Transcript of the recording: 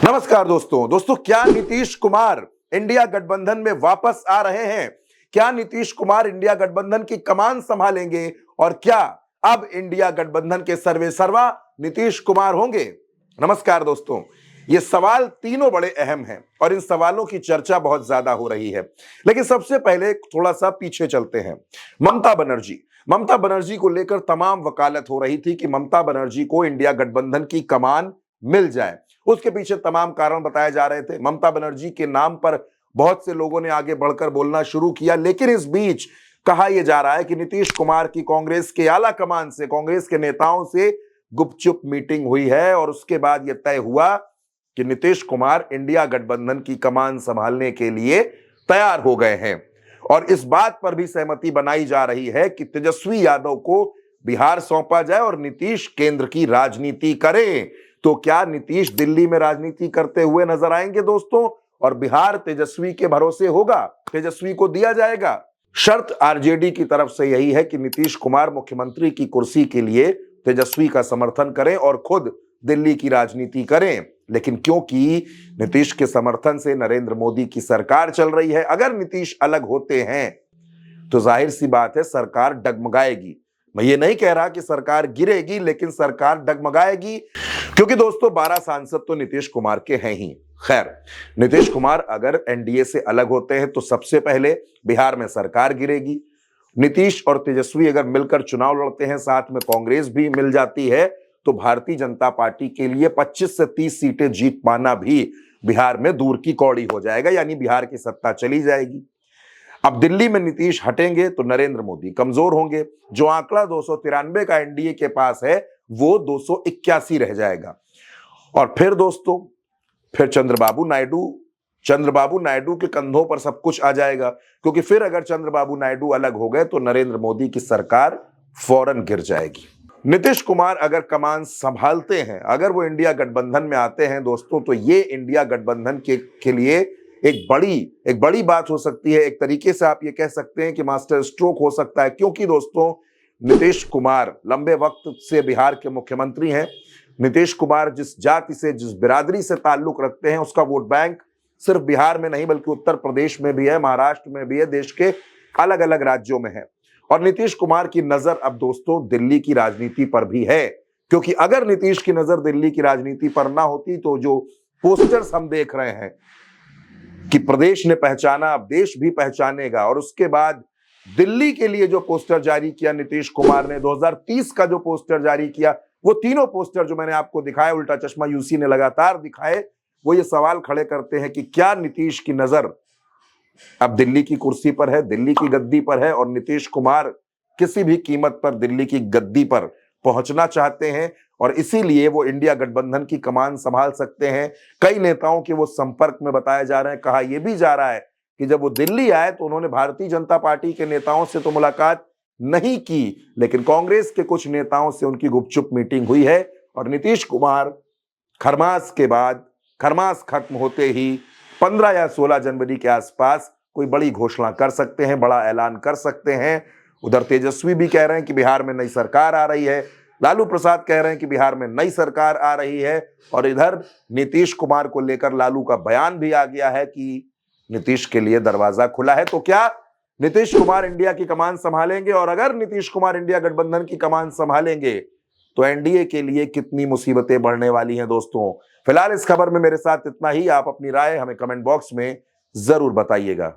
नमस्कार दोस्तों क्या नीतीश कुमार इंडिया गठबंधन में वापस आ रहे हैं? क्या नीतीश कुमार इंडिया गठबंधन की कमान संभालेंगे और क्या अब इंडिया गठबंधन के सर्वेसर्वा नीतीश कुमार होंगे? नमस्कार दोस्तों, ये सवाल तीनों बड़े अहम हैं और इन सवालों की चर्चा बहुत ज्यादा हो रही है। लेकिन सबसे पहले थोड़ा सा पीछे चलते हैं। ममता बनर्जी को लेकर तमाम वकालत हो रही थी कि ममता बनर्जी को इंडिया गठबंधन की कमान मिल जाए। उसके पीछे तमाम कारण बताए जा रहे थे। ममता बनर्जी के नाम पर बहुत से लोगों ने आगे बढ़कर बोलना शुरू किया, लेकिन इस बीच कहा यह जा रहा है कि नीतीश कुमार की कांग्रेस के आला कमान से, कांग्रेस के नेताओं से गुपचुप मीटिंग हुई है और उसके बाद यह तय हुआ कि नीतीश कुमार इंडिया गठबंधन की कमान संभालने के लिए तैयार हो गए हैं। और इस बात पर भी सहमति बनाई जा रही है कि तेजस्वी यादव को बिहार सौंपा जाए और नीतीश केंद्र की राजनीति करें। तो क्या नीतीश दिल्ली में राजनीति करते हुए नजर आएंगे दोस्तों, और बिहार तेजस्वी के भरोसे होगा, तेजस्वी को दिया जाएगा? शर्त आरजेडी की तरफ से यही है कि नीतीश कुमार मुख्यमंत्री की कुर्सी के लिए तेजस्वी का समर्थन करें और खुद दिल्ली की राजनीति करें। लेकिन क्योंकि नीतीश के समर्थन से नरेंद्र मोदी की सरकार चल रही है, अगर नीतीश अलग होते हैं तो जाहिर सी बात है सरकार डगमगाएगी। मैं ये नहीं कह रहा कि सरकार गिरेगी, लेकिन सरकार डगमगाएगी, क्योंकि दोस्तों 12 सांसद तो नीतीश कुमार के हैं ही। खैर, नीतीश कुमार अगर एनडीए से अलग होते हैं तो सबसे पहले बिहार में सरकार गिरेगी। नीतीश और तेजस्वी अगर मिलकर चुनाव लड़ते हैं, साथ में कांग्रेस भी मिल जाती है, तो भारतीय जनता पार्टी के लिए 25 से 30 सीटें जीत पाना भी बिहार में दूर की कौड़ी हो जाएगा, यानी बिहार की सत्ता चली जाएगी। अब दिल्ली में नीतीश हटेंगे तो नरेंद्र मोदी कमजोर होंगे। जो आंकड़ा 293 का एनडीए के पास है वो 281 रह जाएगा। और फिर दोस्तों चंद्रबाबू नायडू के कंधों पर सब कुछ आ जाएगा, क्योंकि फिर अगर चंद्रबाबू नायडू अलग हो गए तो नरेंद्र मोदी की सरकार फौरन गिर जाएगी। नीतीश कुमार अगर कमान संभालते हैं, अगर वो इंडिया गठबंधन में आते हैं दोस्तों, तो ये इंडिया गठबंधन के लिए एक बड़ी बात हो सकती है। एक तरीके से आप ये कह सकते हैं कि मास्टर स्ट्रोक हो सकता है, क्योंकि दोस्तों नीतीश कुमार लंबे वक्त से बिहार के मुख्यमंत्री हैं। नीतीश कुमार जिस जाति से, जिस बिरादरी से ताल्लुक रखते हैं, उसका वोट बैंक सिर्फ बिहार में नहीं बल्कि उत्तर प्रदेश में भी है, महाराष्ट्र में भी है, देश के अलग अलग राज्यों में है। और नीतीश कुमार की नजर अब दोस्तों दिल्ली की राजनीति पर भी है, क्योंकि अगर नीतीश की नजर दिल्ली की राजनीति पर ना होती तो जो पोस्टर्स हम देख रहे हैं कि प्रदेश ने पहचाना, अब देश भी पहचानेगा, और उसके बाद दिल्ली के लिए जो पोस्टर जारी किया नीतीश कुमार ने, 2030 का जो पोस्टर जारी किया, वो तीनों पोस्टर जो मैंने आपको दिखाए, उल्टा चश्मा यूसी ने लगातार दिखाए, वो ये सवाल खड़े करते हैं कि क्या नीतीश की नजर अब दिल्ली की कुर्सी पर है, दिल्ली की गद्दी पर है, और नीतीश कुमार किसी भी कीमत पर दिल्ली की गद्दी पर पहुंचना चाहते हैं और इसीलिए वो इंडिया गठबंधन की कमान संभाल सकते हैं। कई नेताओं के वो संपर्क में बताए जा रहे हैं। कहा यह भी जा रहा है कि जब वो दिल्ली आए तो उन्होंने भारतीय जनता पार्टी के नेताओं से तो मुलाकात नहीं की, लेकिन कांग्रेस के कुछ नेताओं से उनकी गुपचुप मीटिंग हुई है। और नीतीश कुमार खरमास खत्म होते ही 15 या 16 जनवरी के आसपास कोई बड़ी घोषणा कर सकते हैं, बड़ा ऐलान कर सकते हैं। उधर तेजस्वी भी कह रहे हैं कि बिहार में नई सरकार आ रही है, लालू प्रसाद कह रहे हैं कि बिहार में नई सरकार आ रही है, और इधर नीतीश कुमार को लेकर लालू का बयान भी आ गया है कि नीतीश के लिए दरवाजा खुला है। तो क्या नीतीश कुमार इंडिया की कमान संभालेंगे? और अगर नीतीश कुमार इंडिया गठबंधन की कमान संभालेंगे तो एनडीए के लिए कितनी मुसीबतें बढ़ने वाली हैं दोस्तों। फिलहाल इस खबर में मेरे साथ इतना ही। आप अपनी राय हमें कमेंट बॉक्स में जरूर बताइएगा।